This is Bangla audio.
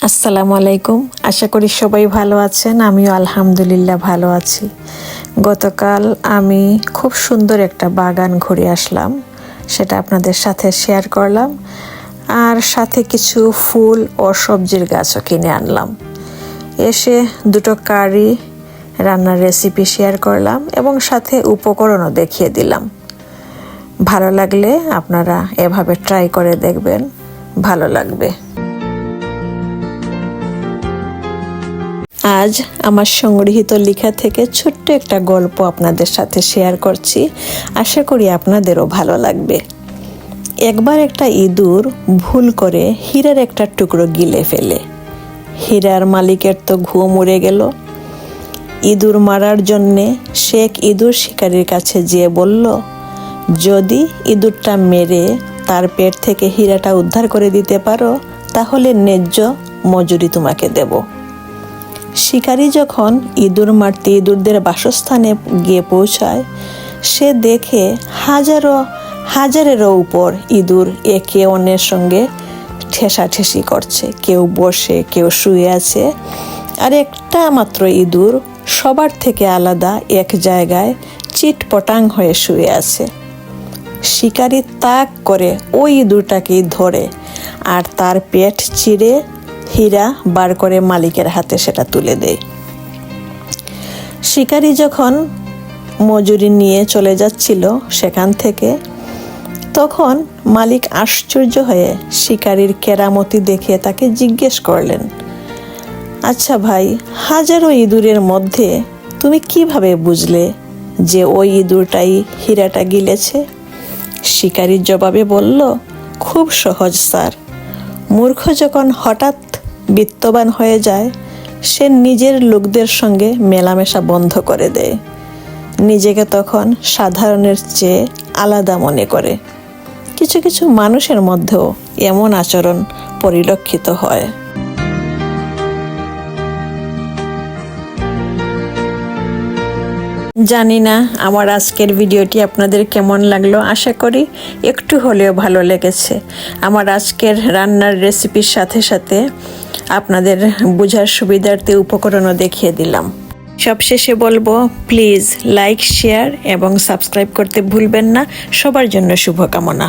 আসসালামু আলাইকুম। আশা করি সবাই ভালো আছেন। আমিও আলহামদুলিল্লাহ ভালো আছি। গতকাল আমি খুব সুন্দর একটা বাগান ঘুরে আসলাম, সেটা আপনাদের সাথে শেয়ার করলাম। আর সাথে কিছু ফুল ও সবজির গাছও কিনে আনলাম। এসে দুটো কারি রান্নার রেসিপি শেয়ার করলাম এবং সাথে উপকরণও দেখিয়ে দিলাম। ভালো লাগলে আপনারা এভাবে ট্রাই করে দেখবেন, ভালো লাগবে। আজ আমার সংগৃহীত লেখা থেকে ছোট্ট একটা গল্প আপনাদের সাথে শেয়ার করছি। আশা করি আপনাদেরও ভালো লাগবে। একবার একটা ইঁদুর ভুল করে হীরার একটা টুকরো গিলে ফেলে। হীরার মালিকের তো ঘুম উড়ে গেল। ইঁদুর মারার জন্যে সে এক ইঁদুর শিকারীর কাছে যেয়ে বলল, যদি ইঁদুরটা মেরে তার পেট থেকে হীরাটা উদ্ধার করে দিতে পারো তাহলে ন্যায্য মজুরি তোমাকে দেব। শিকারী যখন ইঁদুর মারতে ইঁদুরদের বাসস্থানে গিয়ে পৌঁছায়, সে দেখে হাজারেরও উপর ইঁদুর একে অন্যের সঙ্গে ঠেসাঠেসি করছে। কেউ বসে, কেউ শুয়ে আছে। আর একটা মাত্র ইঁদুর সবার থেকে আলাদা এক জায়গায় চিটপটাং হয়ে শুয়ে আছে। শিকারী তাক করে ওই ইঁদুরটাকেই ধরে আর তার পেট চিরে হীরা বার করে মালিকের হাতে সেটা তুলে দেয়। শিকারী যখন মজুরি নিয়ে চলে যাচ্ছিল সেখান থেকে, তখন মালিক আশ্চর্য হয়ে শিকারীর কেরামতি দেখে তাকে জিজ্ঞেস করলেন, আচ্ছা ভাই, হাজারো ইঁদুরের মধ্যে তুমি কিভাবে বুঝলে যে ওই ইঁদুরটাই হীরাটা গিলেছে? শিকারীর জবাবে বলল, খুব সহজ স্যার। মূর্খ যখন হঠাৎ বিত্তবান হয়ে যায়, সে নিজের লোকদের সঙ্গে মেলামেশা বন্ধ করে দেয়। নিজেকে তখন সাধারণের চেয়ে আলাদা মনে করে। কিছু কিছু মানুষের মধ্যেও এমন আচরণ পরিলক্ষিত হয়। জানি না আমার আজকের ভিডিওটি আপনাদের কেমন লাগলো। আশা করি একটু হলেও ভালো লেগেছে। আমার আজকের রান্নার রেসিপির সাথে সাথে আপনাদের বোঝার সুবিধার্থে উপকরণও দেখিয়ে দিলাম। সবশেষে বলবো, প্লিজ লাইক, শেয়ার এবং সাবস্ক্রাইব করতে ভুলবেন না। সবার জন্য শুভকামনা।